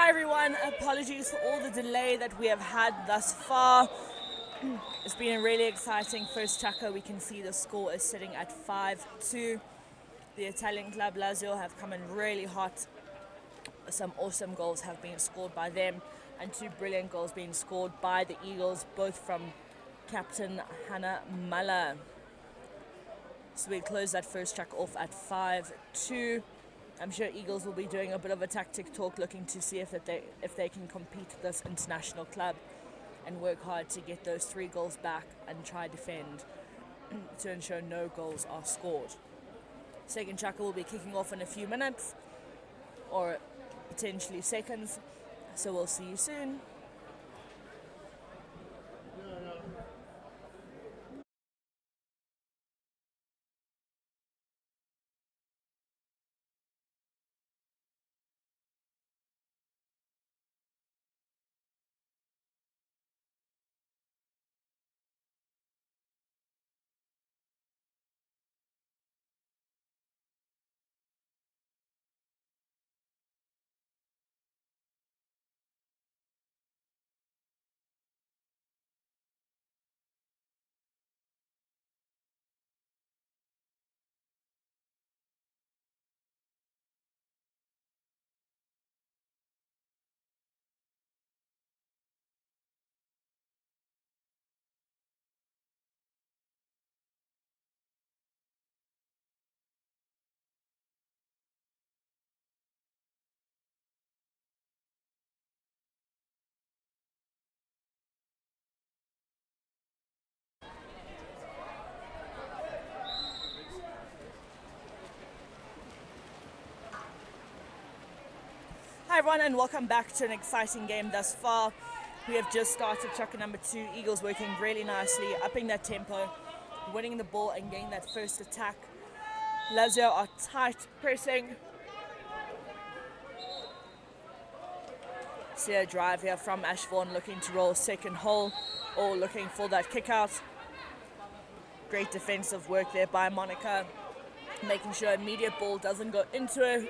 Hi everyone, apologies for all the delay that we have had thus far. It's been a really exciting first tracker. We can see the score is sitting at 5-2. The Italian club Lazio have come in really hot. Some awesome goals have been scored by them and two brilliant goals being scored by the Eagles, both from captain Hannah Muller. So we close that first track off at 5-2. I'm sure Eagles will be doing a bit of a tactic talk, looking to see if they can compete with this international club and work hard to get those 3 goals back and try defend to ensure no goals are scored. Second tracker will be kicking off in a few minutes or potentially seconds, so we'll see you soon. Hi everyone and welcome back to an exciting game thus far. We have just started tracker number 2, Eagles working really nicely, upping that tempo, winning the ball and getting that first attack. Lazio are tight pressing. See a drive here from Ashbourne looking to roll second hole or looking for that kick out. Great defensive work there by Monica, making sure immediate ball doesn't go into her.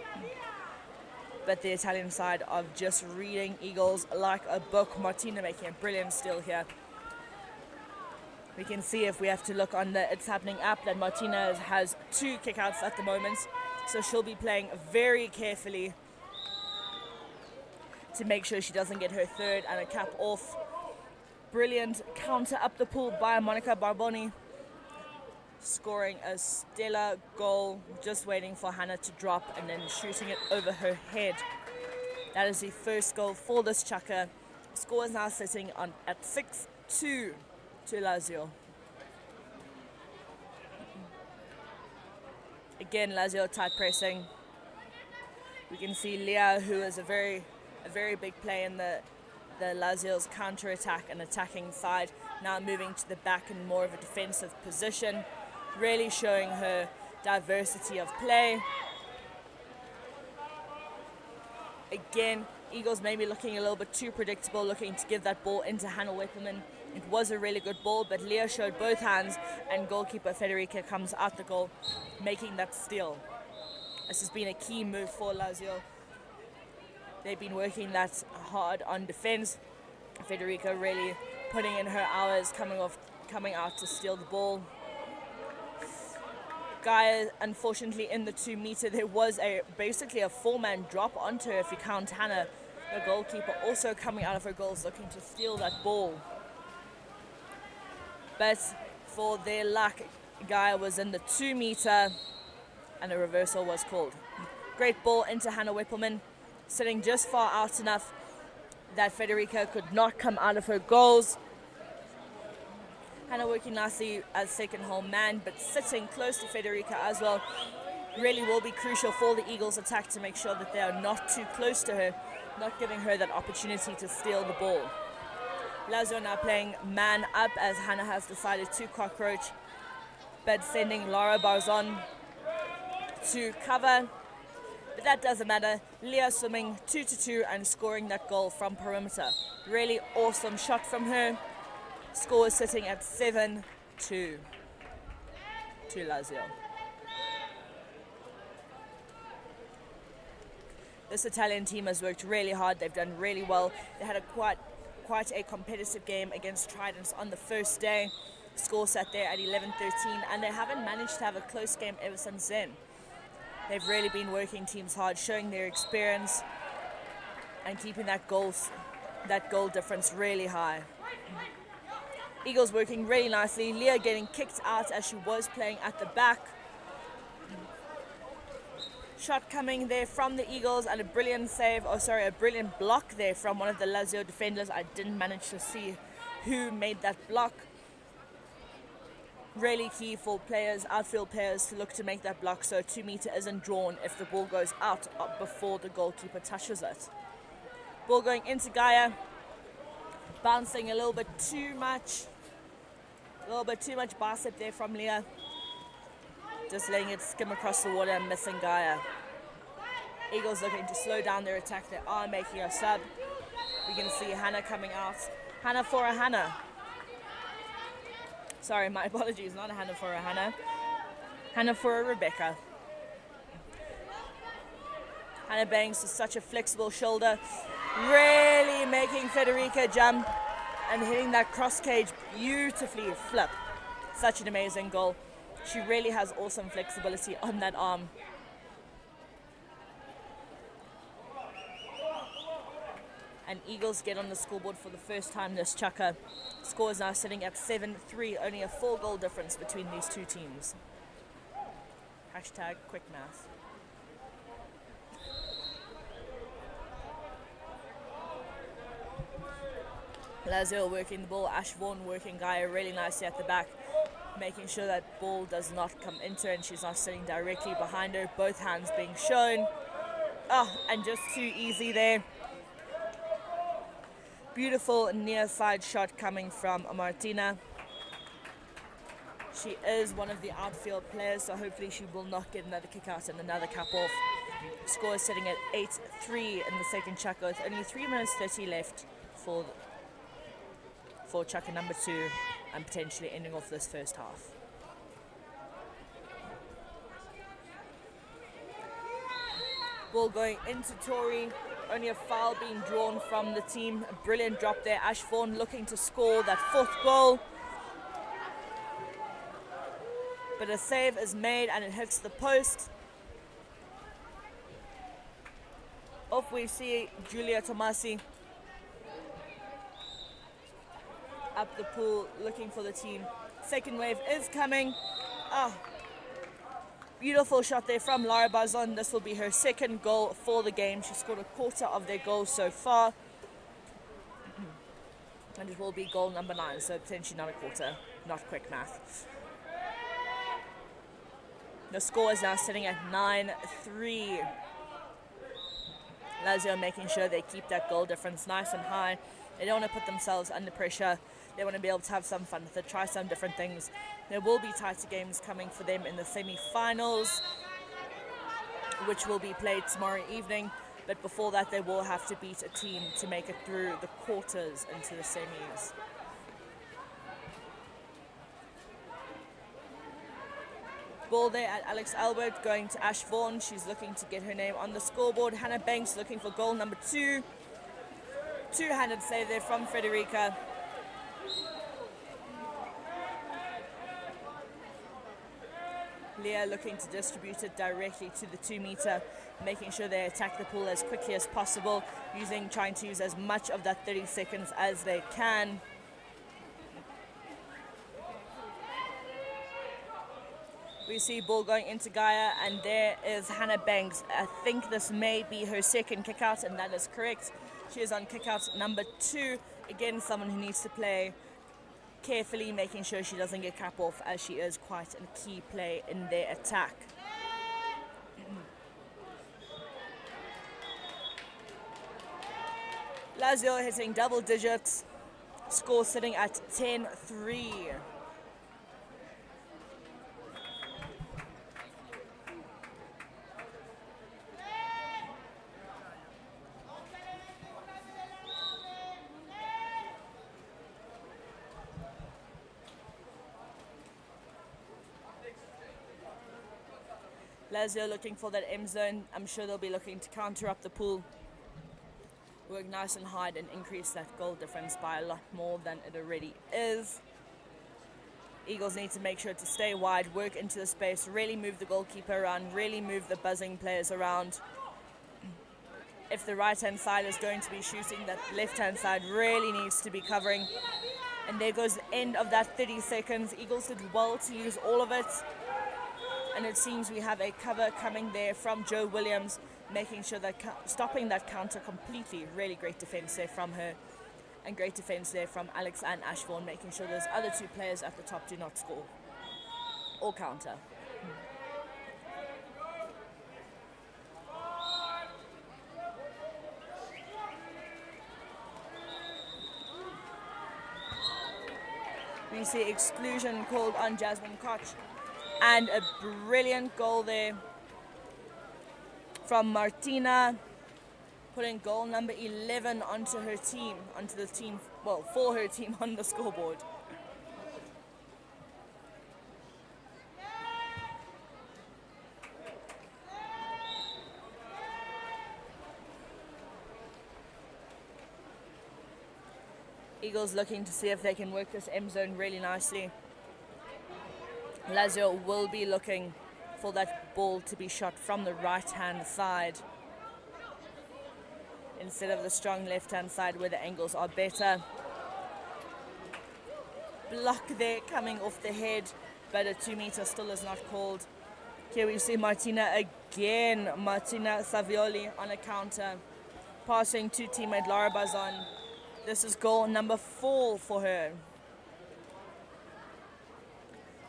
But the Italian side are just reading Eagles like a book. Martina making a brilliant steal here. We can see if we have to look on the It's Happening app that Martina has 2 kickouts at the moment. So she'll be playing very carefully to make sure she doesn't get her third and a cap off. Brilliant counter up the pool by Monica Barboni, scoring a stellar goal, just waiting for Hannah to drop and then shooting it over her head. That is the first goal for this chucker. Score is now sitting on at 6-2 to Lazio. Again, Lazio tight pressing. We can see Leah, who is a very big play in the Lazio's counter-attack and attacking side, now moving to the back in more of a defensive position, really showing her diversity of play. Again, Eagles maybe looking a little bit too predictable, looking to give that ball into Hannah Wepperman. It was a really good ball, but Leah showed both hands and goalkeeper Federica comes out the goal, making that steal. This has been a key move for Lazio. They've been working that hard on defense. Federica really putting in her hours, coming out to steal the ball. Gaia, unfortunately, in the 2 meter, there was basically a 4-man drop onto her if you count Hannah, the goalkeeper, also coming out of her goals looking to steal that ball. But for their luck, Gaia was in the 2 meter and a reversal was called. Great ball into Hannah Whippleman, sitting just far out enough that Federica could not come out of her goals. Hannah working nicely as second hole man, but sitting close to Federica as well really will be crucial for the Eagles' attack to make sure that they are not too close to her, not giving her that opportunity to steal the ball. Lazio now playing man up as Hannah has decided to cockroach, but sending Laura Barzon to cover. But that doesn't matter. Leah swimming 2-2 and scoring that goal from perimeter. Really awesome shot from her. Score is sitting at 7-2 to Lazio. This Italian team has worked really hard. They've done really well. They had a quite a competitive game against Trident on the first day. Score sat there at 11-13, and they haven't managed to have a close game ever since then. They've really been working teams hard, showing their experience and keeping that goal difference really high. Eagles working really nicely. Leah getting kicked out as she was playing at the back. Shot coming there from the Eagles, and a brilliant block there from one of the Lazio defenders. I didn't manage to see who made that block. Really key for outfield players, to look to make that block so a 2 meter isn't drawn if the ball goes out before the goalkeeper touches it. Ball going into Gaia, bouncing a little bit too much bicep there from Leah. Just letting it skim across the water and missing Gaia. Eagles looking to slow down their attack. They are making a sub. We can see Hannah coming out. Hannah for a Hannah. Sorry, my apologies, not a Hannah for a Hannah. Hannah for a Rebecca. Hannah Banks with such a flexible shoulder. Really making Federica jump and hitting that cross cage beautifully. Flip. Such an amazing goal. She really has awesome flexibility on that arm. And Eagles get on the scoreboard for the first time this Chaka. Score is now sitting at 7-3, only a 4-goal difference between these two teams. Hashtag quick math. Lazio working the ball, Ash Vaughan working Gaia really nicely at the back, making sure that ball does not come into her and she's not sitting directly behind her, both hands being shown. And just too easy there. Beautiful near side shot coming from Martina. She is one of the outfield players, so hopefully she will not get another kick out and another cap off. Score is sitting at 8-3 in the second Chaka, with only 3 minutes 30 left for Chaka number 2, and potentially ending off this first half. Ball going into Tori. Only a foul being drawn from the team. A brilliant drop there. Ash Vaughan looking to score that 4th goal. But a save is made and it hits the post. Off we see Giulia Tomasi up the pool looking for the team. Second wave is coming. Beautiful shot there from Lara Bazon. This will be her 2nd goal for the game. She scored a quarter of their goals so far. And it will be goal number 9, so potentially not a quarter. Not quick math. The score is now sitting at 9-3. Lazio making sure they keep that goal difference nice and high. They don't want to put themselves under pressure. They want to be able to have some fun with it, try some different things. There will be tighter games coming for them in the semi-finals, which will be played tomorrow evening. But before that, they will have to beat a team to make it through the quarters into the semis. Ball there at Alex Albert, going to Ash Vaughan. She's looking to get her name on the scoreboard. Hannah Banks looking for goal number 2. Two-handed save there from Federica. Leah looking to distribute it directly to the 2 meter, making sure they attack the pool as quickly as possible, trying to use as much of that 30 seconds as they can. We see ball going into Gaia, and there is Hannah Banks. I think this may be her 2nd kick out, and that is correct. She is on kick out number 2. Again, someone who needs to play carefully, making sure she doesn't get cap off, as she is quite a key play in their attack. Lazio hitting double digits. Score sitting at 10-3. Lazio looking for that M zone. I'm sure they'll be looking to counter up the pool, work nice and hard, and increase that goal difference by a lot more than it already is. Eagles need to make sure to stay wide, work into the space, really move the goalkeeper around, really move the buzzing players around. If the right-hand side is going to be shooting, that left-hand side really needs to be covering. And there goes the end of that 30 seconds. Eagles did well to use all of it. And it seems we have a cover coming there from Joe Williams, making sure that stopping that counter completely. Really great defense there from her. And great defense there from Alex and Ashbourne, making sure those other two players at the top do not score or counter. We see exclusion called on Jasmine Koch. And a brilliant goal there from Martina, putting goal number 11 onto her team, for her team on the scoreboard. Eagles looking to see if they can work this M zone really nicely. Lazio will be looking for that ball to be shot from the right-hand side instead of the strong left-hand side where the angles are better. Block there coming off the head, but a 2-meter still is not called. Here we see Martina again, Martina Savioli on a counter, passing to teammate Laura Bazan. This is goal number 4 for her.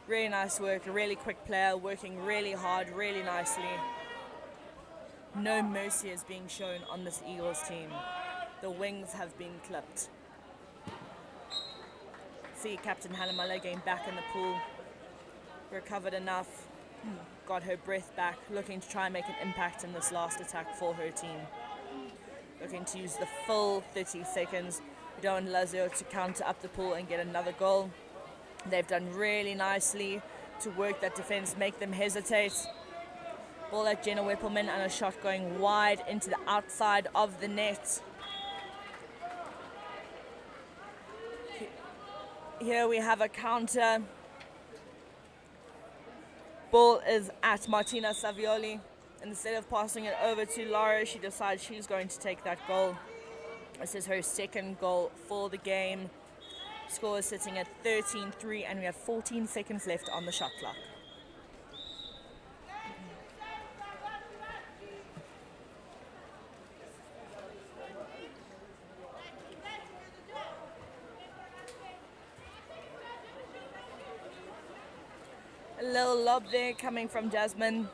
Really nice work, a really quick player, working really hard, really nicely. No mercy is being shown on this Eagles team. The wings have been clipped. See Captain Halamala getting back in the pool. Recovered enough, got her breath back, looking to try and make an impact in this last attack for her team. Looking to use the full 30 seconds. We don't want Lazio to counter up the pool and get another goal. They've done really nicely to work that defense, make them hesitate. Ball at Jenna Whippleman and a shot going wide into the outside of the net. Here we have a counter. Ball is at Martina Savioli. Instead of passing it over to Laura, she decides she's going to take that goal. This is her second goal for the game. Score is sitting at 13-3 and we have 14 seconds left on the shot clock. A little lob there coming from Jasmine.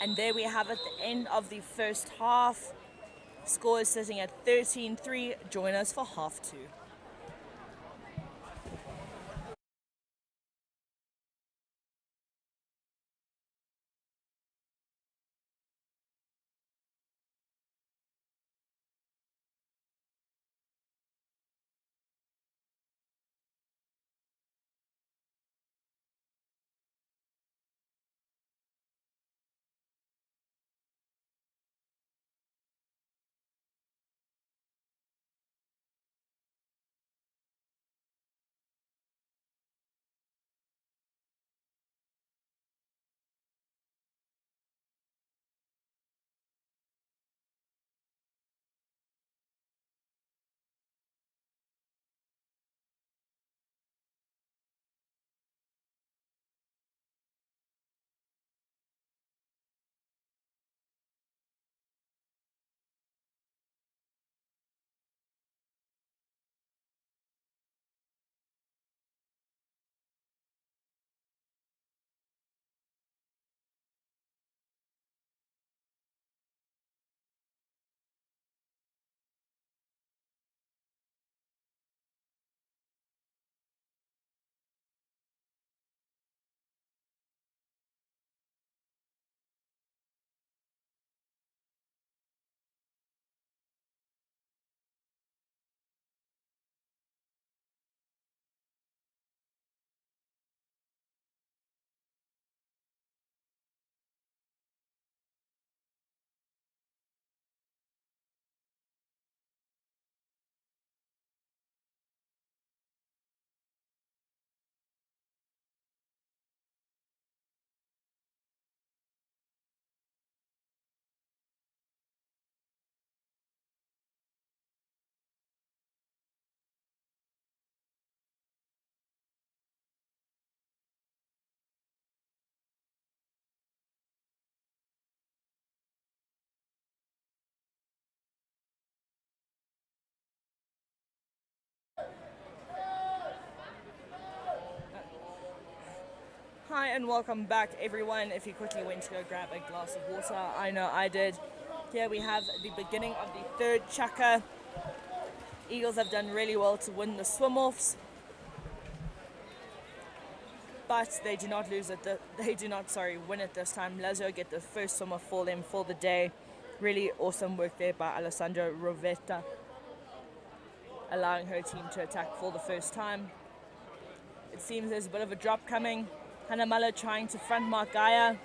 And there we have it, the end of the first half. Score is sitting at 13-3. Join us for half 2. Hi and welcome back, everyone. If you quickly went to go grab a glass of water, I know I did. Here we have the beginning of the third chaka. Eagles have done really well to win the swim-offs, but they do not win it this time. Lazio get the first swim-off for them for the day. Really awesome work there by Alessandra Rovetta, allowing her team to attack for the first time. It seems there's a bit of a drop coming. Hanamala trying to front mark Gaia.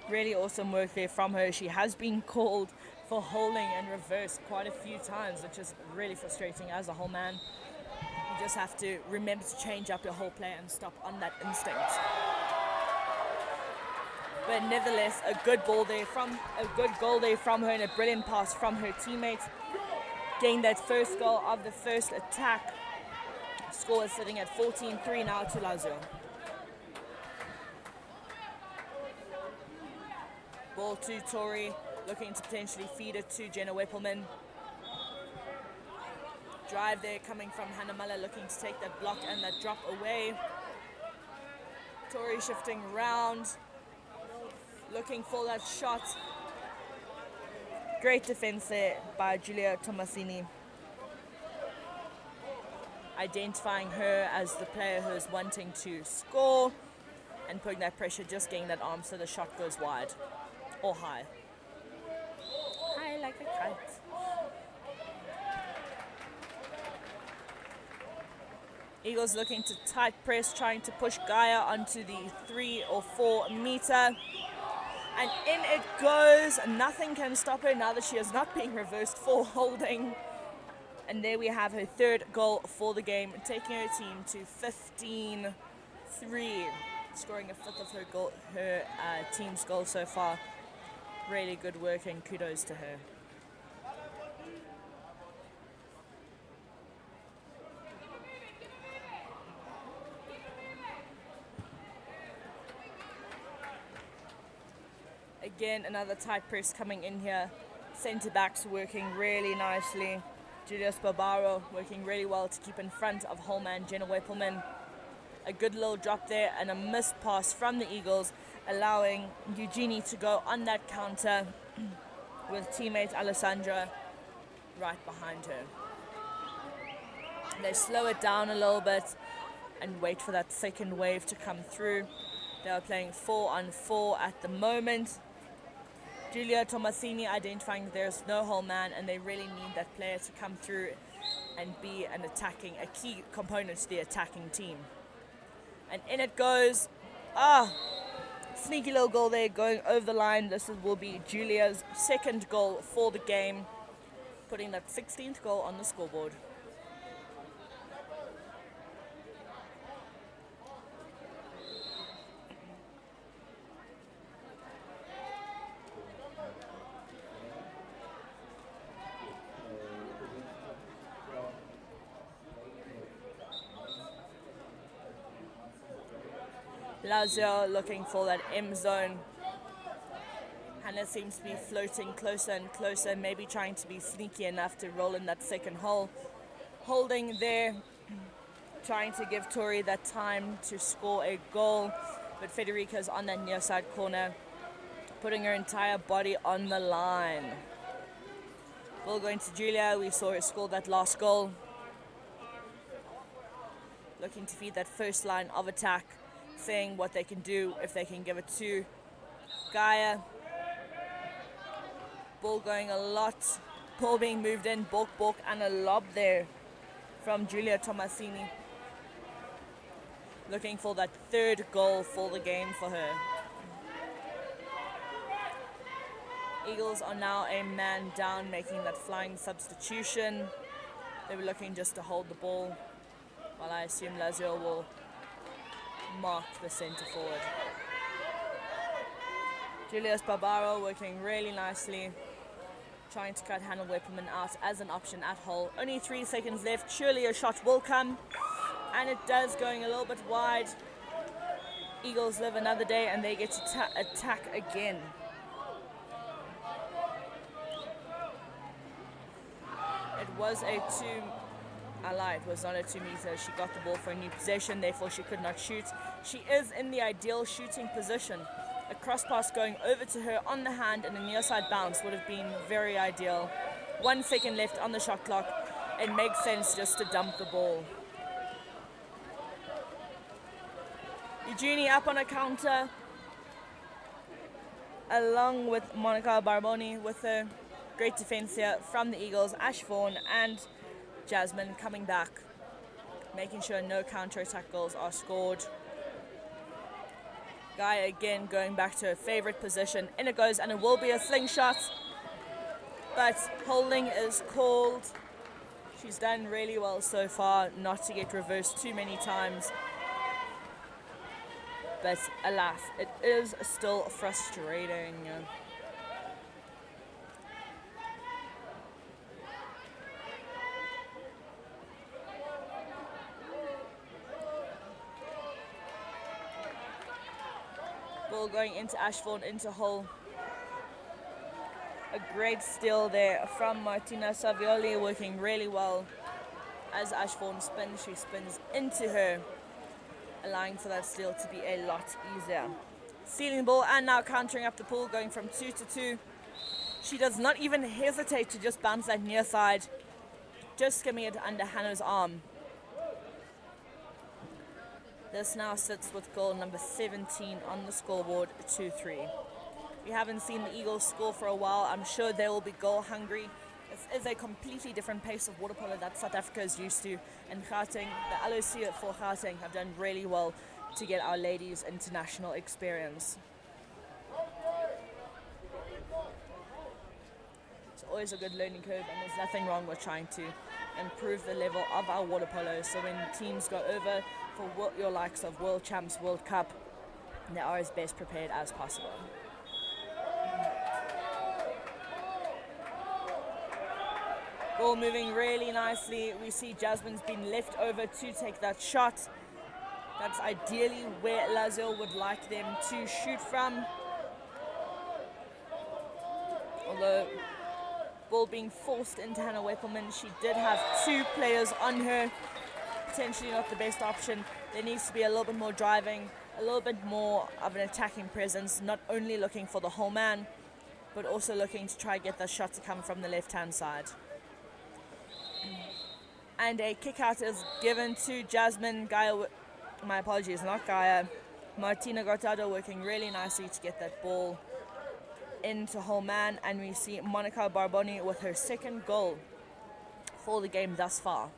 Really awesome work there from her. She has been called for holding and reverse quite a few times, which is really frustrating as a whole man. You just have to remember to change up your whole play and stop on that instinct. But nevertheless, a good goal there from her and a brilliant pass from her teammate. Getting that first goal of the first attack. Score is sitting at 14-3 now to Lazio. Ball to Tori, looking to potentially feed it to Jenna Weppelman. Drive there coming from Hanamala, looking to take that block and that drop away. Tori shifting around, looking for that shot. Great defense there by Giulia Tomasini. Identifying her as the player who is wanting to score and putting that pressure, just getting that arm so the shot goes wide or high. High like a kite. Eagles looking to tight press, trying to push Gaia onto the 3 or 4 meter. And in it goes. Nothing can stop her now that she is not being reversed for holding. And there we have her third goal for the game, taking her team to 15-3, scoring a fifth of her team's goal so far. Really good work and kudos to her. Again, another tight press coming in here. Centre backs working really nicely. Julius Barbaro working really well to keep in front of whole man Jenna Weppelman. A good little drop there and a missed pass from the Eagles, allowing Eugenie to go on that counter with teammate Alessandra right behind her. They slow it down a little bit and wait for that second wave to come through. They are playing 4-on-4 at the moment. Giulia Tomasini identifying that there's no whole man and they really need that player to come through and be a key component to the attacking team. And in it goes. Sneaky little goal there going over the line. This will be Giulia's second goal for the game, putting that 16th goal on the scoreboard. Lazio looking for that M zone. Hannah seems to be floating closer and closer, maybe trying to be sneaky enough to roll in that second hole. Holding there, trying to give Tori that time to score a goal, but Federica's on that near side corner, putting her entire body on the line. Ball going to Giulia. We saw her score that last goal. Looking to feed that first line of attack, seeing what they can do if they can give it to Gaia. Ball going a lot. Ball being moved in. Bork and a lob there from Giulia Tomasini. Looking for that third goal for the game for her. Eagles are now a man down, making that flying substitution. They were looking just to hold the ball, while I assume Lazio will mark the centre forward. Julius Barbaro working really nicely, trying to cut Hannah Weppelman out as an option at hole. Only 3 seconds left. Surely a shot will come, and it does, going a little bit wide. Eagles live another day and they get to attack again. It was a lie, it was not a 2 meter. She got the ball for a new possession, therefore she could not shoot. She is in the ideal shooting position. A cross pass going over to her on the hand and a near side bounce would have been very ideal. 1 second left on the shot clock. It makes sense just to dump the ball. Eugenie up on a counter, along with Monica Barboni with her great defense here from the Eagles. Ash Vaughan and Jasmine coming back, making sure no counter-attack goals are scored. Guy again going back to her favorite position. In it goes, and it will be a slingshot, but holding is called. She's done really well so far not to get reversed too many times, but alas, it is still frustrating. Ball going into Ash Vaughan, into hole. A great steal there from Martina Savioli, working really well. As Ash Vaughan spins, she spins into her, allowing for that steal to be a lot easier. Stealing the ball and now countering up the pool, going from 2 to 2. She does not even hesitate to just bounce that near side, just skimming it under Hannah's arm. This now sits with goal number 17 on the scoreboard, 2-3. We haven't seen the Eagles score for a while. I'm sure they will be goal hungry. This is a completely different pace of water polo that South Africa is used to. And Gauteng, the LOC for Gauteng, have done really well to get our ladies international experience. It's always a good learning curve, and there's nothing wrong with trying to improve the level of our water polo. So when teams go over for your likes of World Champs, World Cup, they are as best prepared as possible. Ball moving really nicely. We see Jasmine's been left over to take that shot. That's ideally where Lazio would like them to shoot from. Although, ball being forced into Hannah Weppelman, she did have 2 players on her. Potentially not the best option. There needs to be a little bit more driving, a little bit more of an attacking presence, not only looking for the whole man, but also looking to try and get the shot to come from the left-hand side. And a kick out is given to Jasmine. My apologies, not Gaia. Martina Gortado working really nicely to get that ball into whole man, and we see Monica Barboni with her 2nd goal for the game thus far.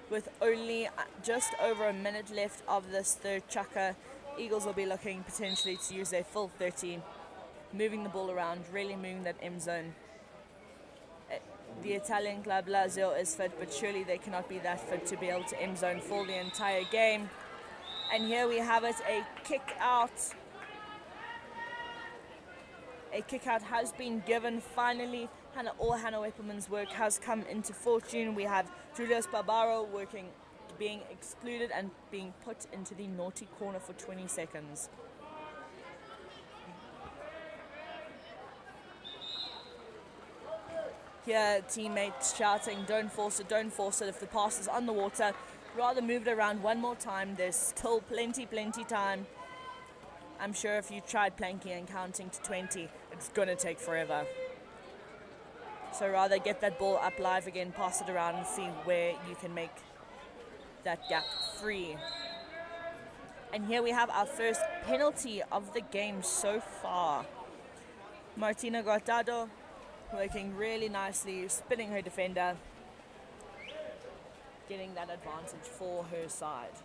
With only just over a minute left of this third chukka, Eagles will be looking potentially to use their full 30, moving the ball around, really moving that M zone. The Italian club Lazio is fit, but surely they cannot be that fit to be able to M zone for the entire game. And here we have it, a kick out. A kick out has been given finally. All Hannah Weppelman's work has come into fortune. We have Julius Barbaro being excluded and being put into the naughty corner for 20 seconds. Here, teammates shouting, don't force it, don't force it. If the pass is on the water, rather move it around one more time. There's still plenty time. I'm sure if you tried planking and counting to 20, it's going to take forever. So rather get that ball up live again, pass it around and see where you can make that gap free. And here we have our first penalty of the game so far. Martina Guardado working really nicely, spinning her defender, getting that advantage for her side.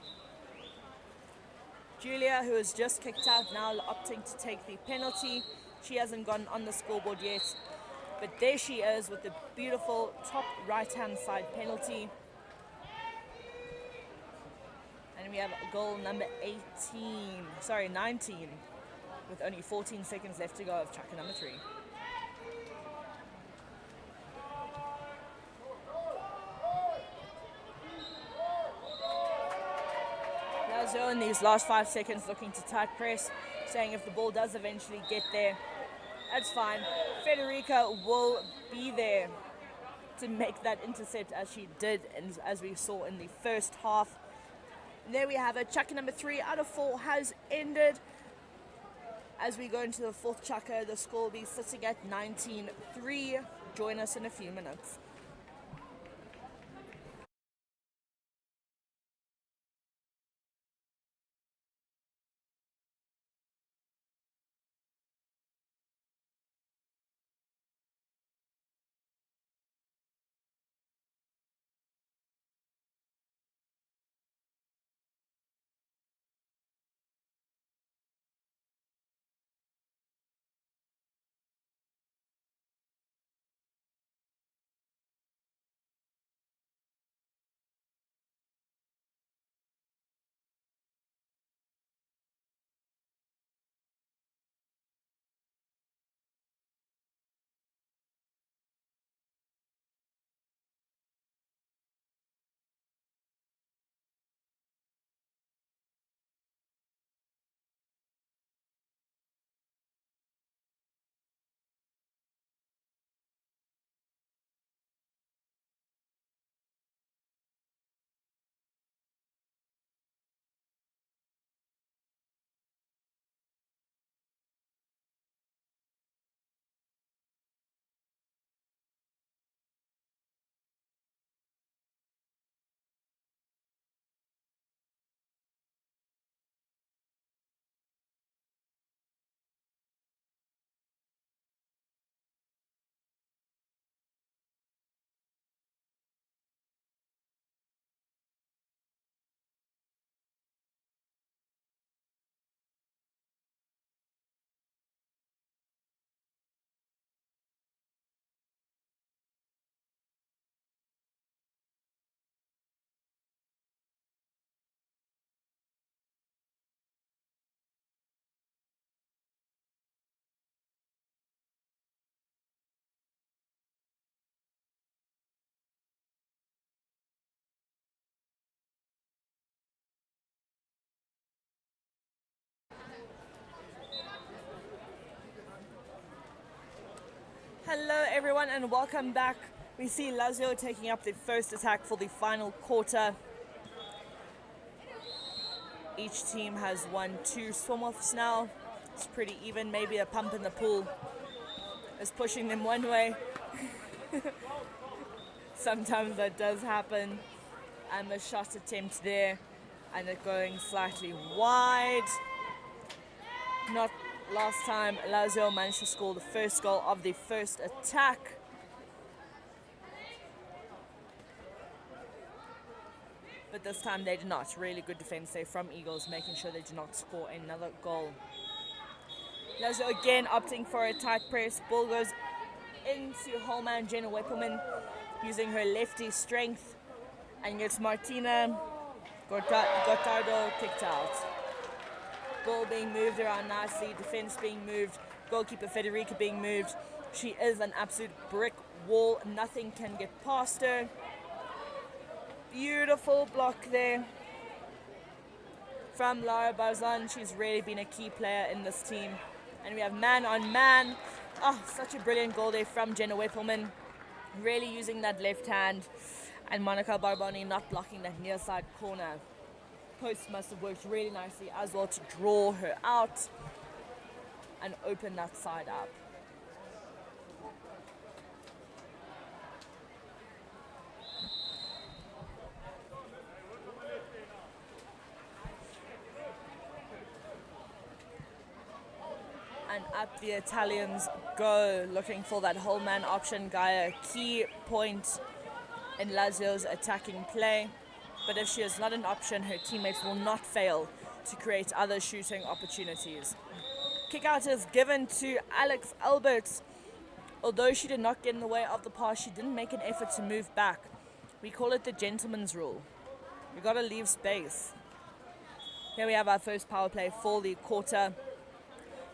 Julia, who has just kicked out, now opting to take the penalty. She hasn't gone on the scoreboard yet, but there she is with the beautiful top right-hand side penalty. And we have goal number 19, with only 14 seconds left to go of chukka number 3. Lazio in these last 5 seconds looking to tight press, saying if the ball does eventually get there, that's fine. Federica will be there to make that intercept as she did, and as we saw in the first half. And there we have it. Chaka number 3 out of 4 has ended. As we go into the fourth chaka, the score will be sitting at 19-3. Join us in a few minutes. Hello everyone and welcome back. We see Lazio taking up the first attack for the final quarter. Each team has won 2 swim-offs now. It's pretty even. Maybe a pump in the pool is pushing them one way. Sometimes that does happen. And the shot attempt there, and it going slightly wide. Not last time Lazio managed to score the first goal of the first attack. But this time they did not. Really good defense there from Eagles, making sure they did not score another goal. Lazio again opting for a tight press. Ball goes into Holman Jenna Weppelman using her lefty strength, and gets Martina Gotardo kicked out. Ball being moved around nicely, defense being moved, goalkeeper Federica being moved. She is an absolute brick wall. Nothing can get past her. Beautiful block there from Lara Barzan. She's really been a key player in this team. And we have man on man. Oh, such a brilliant goal there from Jenna Weppelman. Really using that left hand. And Monica Barboni not blocking that near side corner. Post must have worked really nicely as well to draw her out and open that side up. And up the Italians go, looking for that whole man option. Gaia, key point in Lazio's attacking play. But if she is not an option, her teammates will not fail to create other shooting opportunities. Kick out is given to Alex Alberts. Although she did not get in the way of the pass, she didn't make an effort to move back. We call it the gentleman's rule. You gotta leave space. Here we have our first power play for the quarter.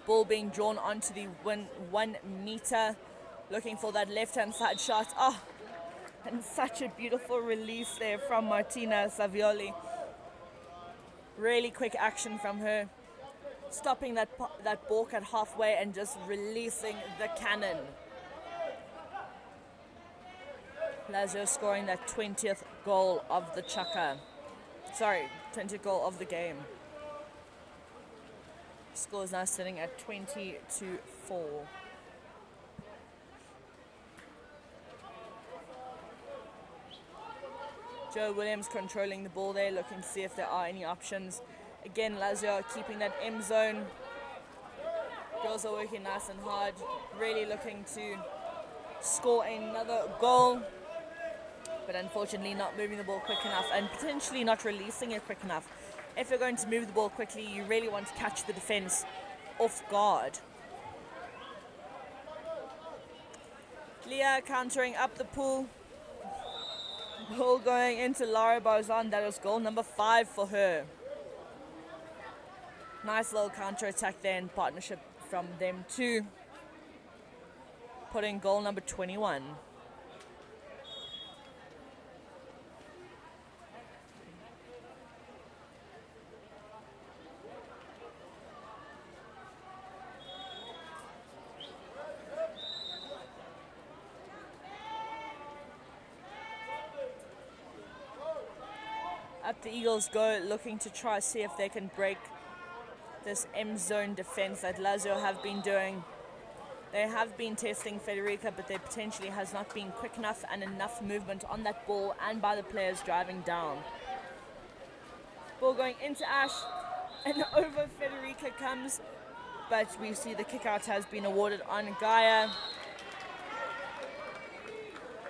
Ball being drawn onto the 1 meter. Looking for that left-hand side shot. Oh, and such a beautiful release there from Martina Savioli. Really quick action from her, stopping that balk at halfway and just releasing the cannon. Lazio scoring that 20th goal of the Chaka. 20th goal of the game. Score is now sitting at 20-4. Joe Williams controlling the ball there, looking to see if there are any options. Again, Lazio are keeping that M zone. Girls are working nice and hard, really looking to score another goal, but unfortunately not moving the ball quick enough and potentially not releasing it quick enough. If you're going to move the ball quickly, you really want to catch the defense off guard. Leah countering up the pool. Ball going into Lara Barzan. That was goal number 5 for her. Nice little counter attack there in partnership from them too. Putting goal number 21. Up the Eagles go, looking to try see if they can break this M zone defense that Lazio have been doing. They have been testing Federica, but there potentially has not been quick enough and enough movement on that ball and by the players driving down. Ball going into Ash, and over Federica comes, but we see the kick out has been awarded on Gaia.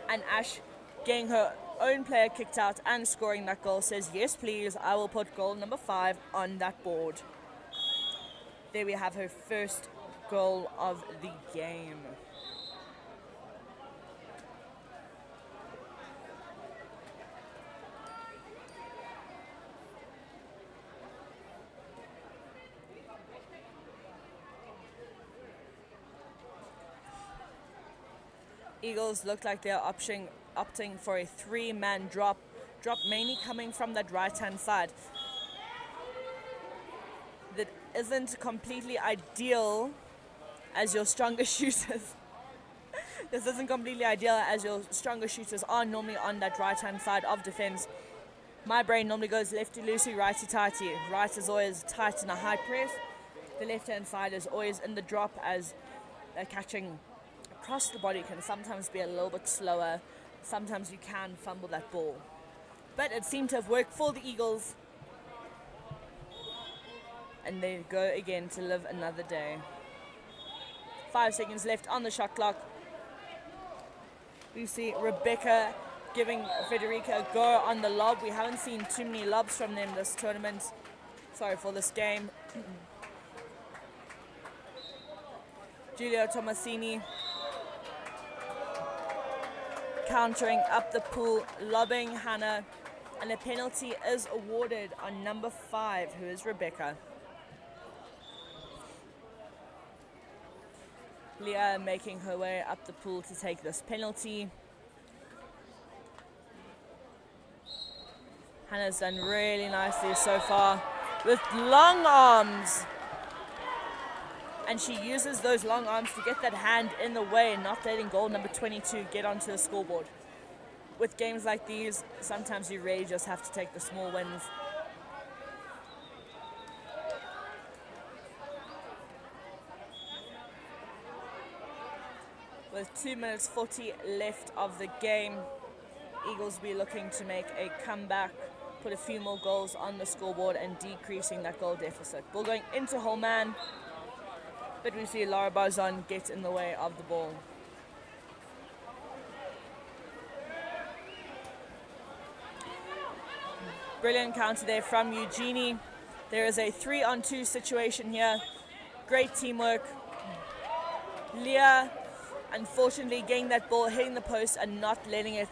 And Ash getting her own player kicked out and scoring that goal says, yes please, I will put goal number 5 on that board. There we have her first goal of the game. Eagles look like they're opting for a 3-man drop mainly coming from that right hand side. That isn't completely ideal as your stronger shooters. This isn't completely ideal as your stronger shooters are normally on that right hand side of defense. My brain normally goes lefty loosey, righty tighty. Right is always tight in a high press. The left hand side is always in the drop, as they're catching across the body can sometimes be a little bit slower. Sometimes you can fumble that ball. But it seemed to have worked for the Eagles. And they go again to live another day. 5 seconds left on the shot clock. We see Rebecca giving Federica a go on the lob. We haven't seen too many lobs from them this tournament. Sorry, for this game. Giulio Tomasini countering up the pool, lobbing Hannah, and a penalty is awarded on number 5, who is Rebecca. Leah making her way up the pool to take this penalty. Hannah's done really nicely so far with long arms. And she uses those long arms to get that hand in the way and not letting goal number 22 get onto the scoreboard. With games like these, sometimes you really just have to take the small wins. With 2 minutes 40 left of the game, Eagles will be looking to make a comeback, put a few more goals on the scoreboard and decreasing that goal deficit. Ball going into Holman, but we see Lara Barzan get in the way of the ball. Brilliant counter there from Eugenie. There is a 3-on-2 situation here. Great teamwork. Leah, unfortunately, getting that ball, hitting the post and not letting it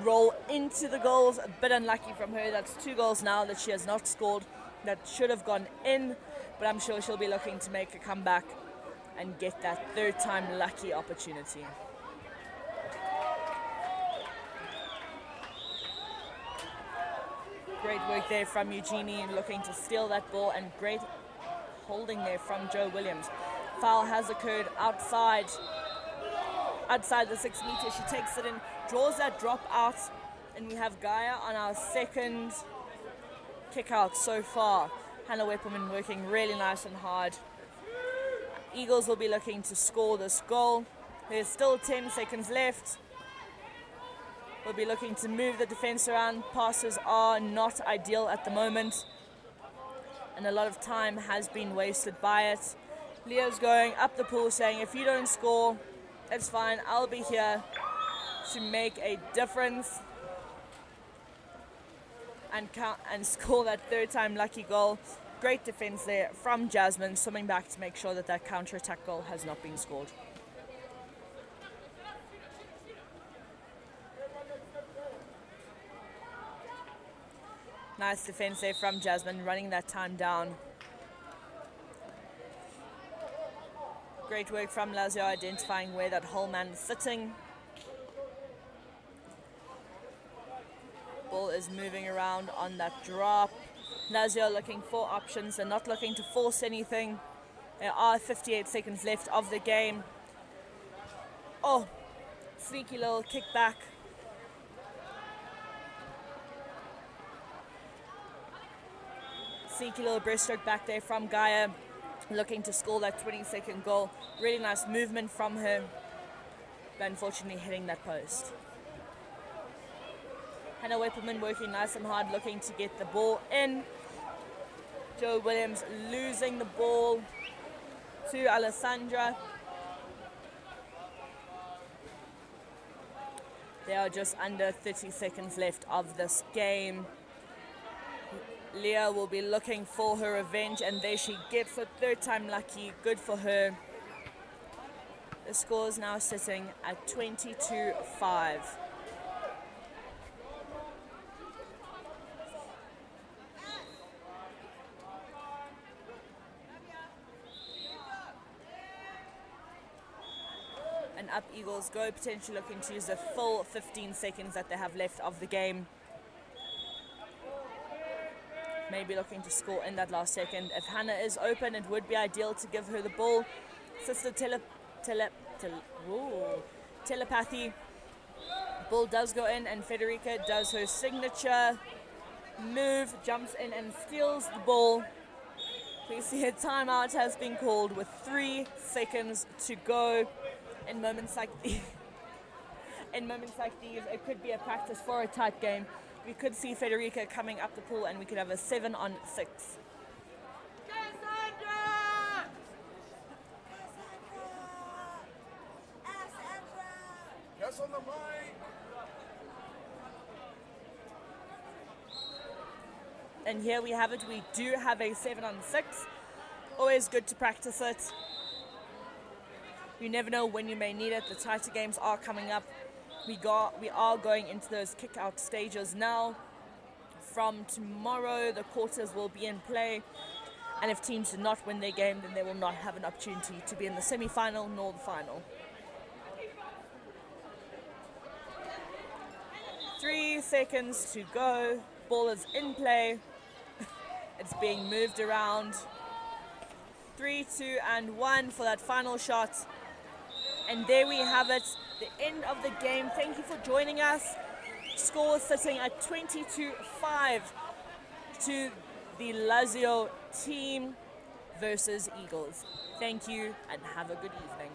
roll into the goals. A bit unlucky from her. That's 2 goals now that she has not scored. That should have gone in, but I'm sure she'll be looking to make a comeback and get that 3rd time lucky opportunity. Great work there from Eugenie looking to steal that ball, and great holding there from Joe Williams. Foul has occurred outside the 6 meters. She takes it in, draws that drop out, and we have Gaia on our second kick out so far. Hannah Wepperman working really nice and hard. Eagles will be looking to score this goal. There's still 10 seconds left. We'll be looking to move the defense around. Passes are not ideal at the moment, and a lot of time has been wasted by it. Leo's going up the pool saying, if you don't score, it's fine, I'll be here to make a difference and score that third time lucky goal. Great defense there from Jasmine, swimming back to make sure that that counter-attack goal has not been scored. Nice defense there from Jasmine, running that time down. Great work from Lazio identifying where that whole man is sitting. Ball is moving around on that drop. Lazio looking for options. They're not looking to force anything. There are 58 seconds left of the game. Oh, sneaky little kick back. Sneaky little breaststroke back there from Gaia, looking to score that 20-second goal. Really nice movement from her, but unfortunately hitting that post. Hannah Wepperman working nice and hard, looking to get the ball in. Joe Williams losing the ball to Alessandra. There are just under 30 seconds left of this game. Leah will be looking for her revenge, and there she gets it. Third time lucky, good for her. The score is now sitting at 22-5. And up Eagles go, potentially looking to use the full 15 seconds that they have left of the game. Maybe looking to score in that last second. If Hannah is open, it would be ideal to give her the ball. Sister telepathy. Ball does go in, and Federica does her signature move, jumps in and steals the ball. We see a timeout has been called with 3 seconds to go. In moments like these, it could be a practice for a tight game. We could see Federica coming up the pool, and we could have a 7-on-6. Yes, on the mic. And here we have it. We do have a 7-on-6. Always good to practice it. You never know when you may need it. The tighter games are coming up. We are going into those kick-out stages now. From tomorrow, the quarters will be in play. And if teams do not win their game, then they will not have an opportunity to be in the semi-final nor the final. 3 seconds to go. Ball is in play. It's being moved around. 3, 2, and 1 for that final shot. And there we have it, the end of the game. Thank you for joining us. Score sitting at 22-5 to the Lazio team versus Eagles. Thank you and have a good evening.